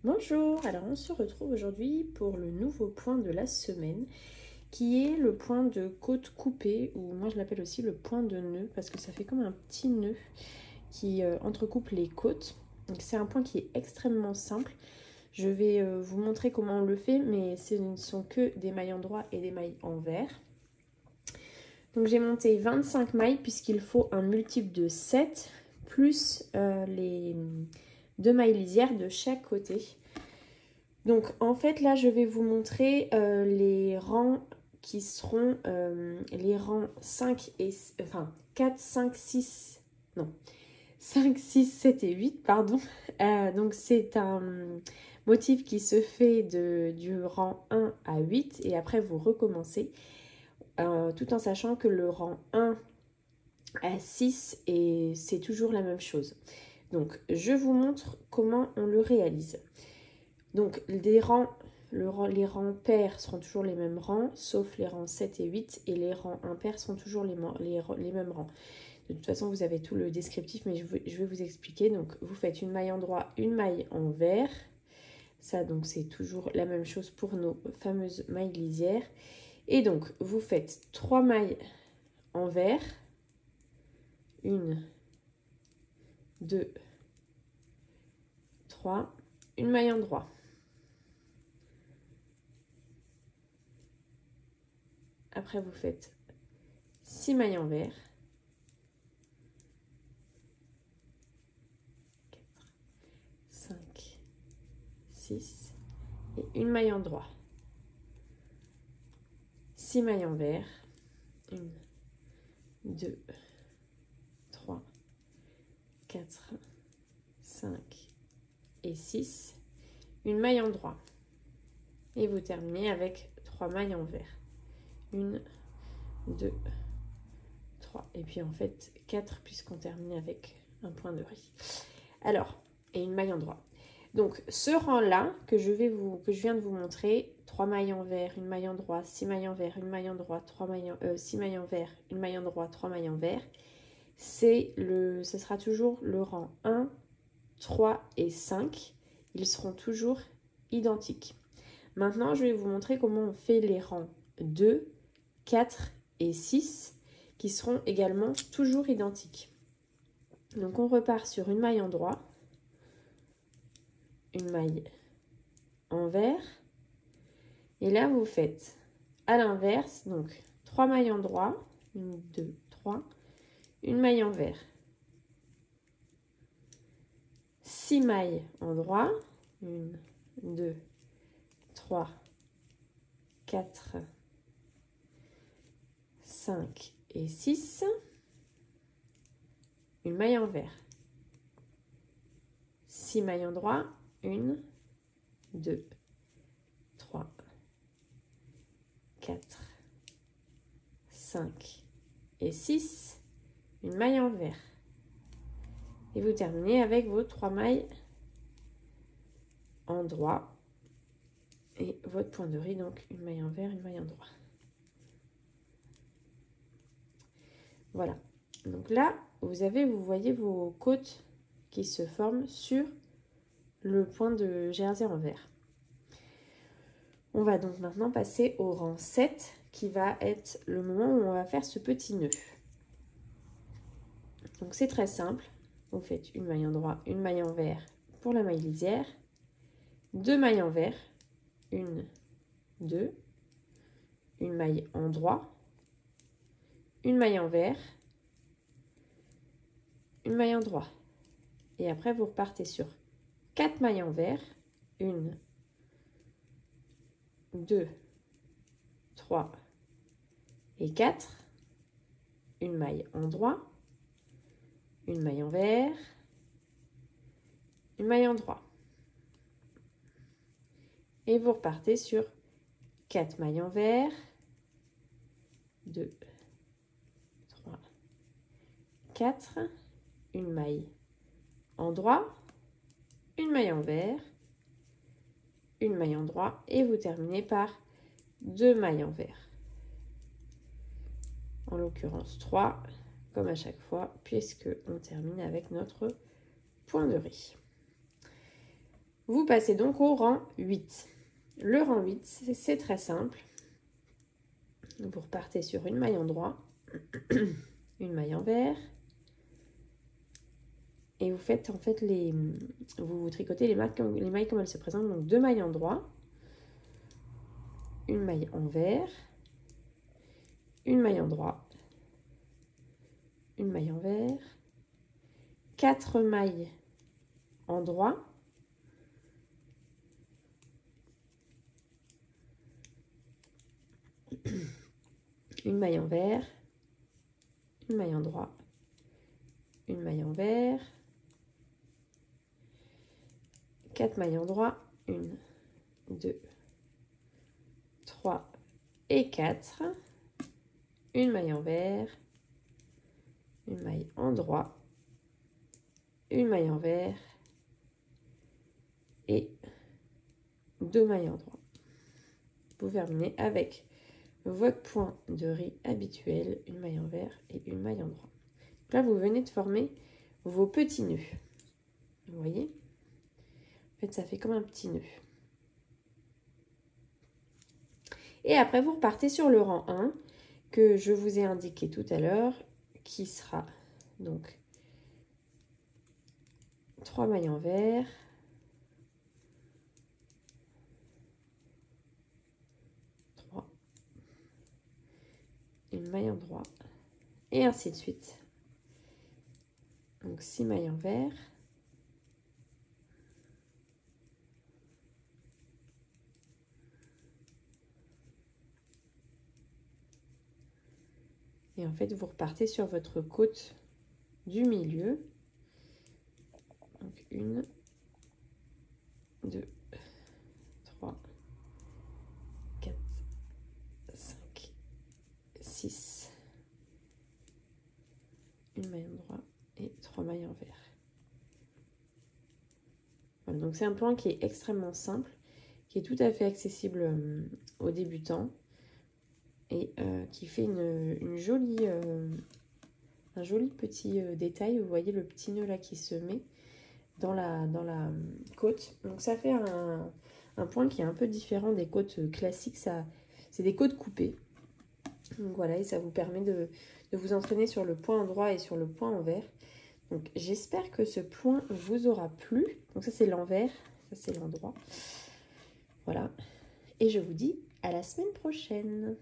Bonjour, alors on se retrouve aujourd'hui pour le nouveau point de la semaine qui est le point de côte coupée ou moi je l'appelle aussi le point de nœud parce que ça fait comme un petit nœud qui entrecoupe les côtes. Donc c'est un point qui est extrêmement simple. Je vais vous montrer comment on le fait mais ce ne sont que des mailles en droit et des mailles en vert. Donc j'ai monté 25 mailles puisqu'il faut un multiple de 7 plus les 2 mailles lisières de chaque côté. Donc en fait là je vais vous montrer les rangs qui seront les rangs 5 et enfin 4, 5, 6 non 5, 6, 7 et 8 pardon. Donc c'est un motif qui se fait du rang 1 à 8 et après vous recommencez tout en sachant que le rang 1 à 6 et c'est toujours la même chose. Donc je vous montre comment on le réalise. Donc les rangs pairs seront toujours les mêmes rangs, sauf les rangs 7 et 8, et les rangs impairs seront toujours les mêmes rangs. De toute façon, vous avez tout le descriptif, mais je vais vous expliquer. Donc, vous faites une maille en droit, une maille en vert. Ça, donc, c'est toujours la même chose pour nos fameuses mailles lisières. Et donc, vous faites 3 mailles en vert. 1, 2, 3. Une maille en droit. Après, vous faites 6 mailles en vert. 5, 6 et une maille en droit. 6 mailles en vert. 1, 2, 3, 4, 5 et 6. Une maille en droit. Et vous terminez avec 3 mailles en vert. 1, 2, 3. Et puis en fait 4 puisqu'on termine avec un point de riz. Alors, et une maille en droit. Donc ce rang-là que je viens de vous montrer, 3 mailles en vert, une maille en droit, 6 mailles en vert, une maille en droit, 6 mailles en vert, une maille en droit, 3 mailles en vert, ce sera toujours le rang 1, 3 et 5. Ils seront toujours identiques. Maintenant, je vais vous montrer comment on fait les rangs 2, 4 et 6 qui seront également toujours identiques. Donc on repart sur une maille en droit, une maille en vert, et là vous faites à l'inverse, donc 3 mailles en droit, 1, 2, 3, une maille en vert, 6 mailles en droit, 1, 2, 3, 4, 5 et 6, une maille en vert, 6 mailles en droit, 1, 2, 3, 4, 5 et 6, une maille en vert. Et vous terminez avec vos 3 mailles en droit et votre point de riz, donc une maille en vert, une maille en droit. Voilà. Donc là, vous voyez vos côtes qui se forment sur le point de jersey en vert. On va donc maintenant passer au rang 7 qui va être le moment où on va faire ce petit nœud. Donc c'est très simple. Vous faites une maille en droit, une maille en vert pour la maille lisière, 2 mailles en vert, 1, 2, une maille en droit, une maille en vert, une maille en droit. Et après, vous repartez sur 4 mailles en vert, 1, 2, 3 et 4, une maille en droit, une maille en vert, une maille en droit. Et vous repartez sur 4 mailles en vert, 2, 3, 4, une maille en droit, une maille en vert, une maille en droit et vous terminez par 2 mailles en vert. En l'occurrence 3, comme à chaque fois, puisque on termine avec notre point de riz. Vous passez donc au rang 8. Le rang 8, c'est très simple. Vous repartez sur une maille endroit, une maille envers, et vous faites en fait vous tricotez les mailles comme elles se présentent. Donc 2 mailles endroit, une maille envers, une maille endroit, une maille envers, 4 mailles endroit, une maille envers, une maille endroit, une maille envers, 4 mailles endroit, 1, 2, 3 et 4, une maille envers, une maille endroit, une maille envers et 2 mailles endroit. Vous terminez avec votre point de riz habituel, une maille envers et une maille endroit. Là, vous venez de former vos petits nœuds. Vous voyez? En fait, ça fait comme un petit nœud. Et après, vous repartez sur le rang 1 que je vous ai indiqué tout à l'heure, qui sera donc 3 mailles envers, 3, une maille endroit, et ainsi de suite. Donc 6 mailles envers, et en fait, vous repartez sur votre côte du milieu. Donc 1, 2, 3, 4, 5, 6, une maille endroit et 3 mailles envers. Voilà, donc c'est un plan qui est extrêmement simple, qui est tout à fait accessible aux débutants et qui fait une jolie, un joli petit détail. Vous voyez le petit nœud là qui se met dans la côte. Donc ça fait un point qui est un peu différent des côtes classiques. C'est des côtes coupées. Donc voilà, et ça vous permet de vous entraîner sur le point endroit et sur le point envers. Donc j'espère que ce point vous aura plu. Donc ça c'est l'envers, ça c'est l'endroit. Voilà. Et je vous dis à la semaine prochaine.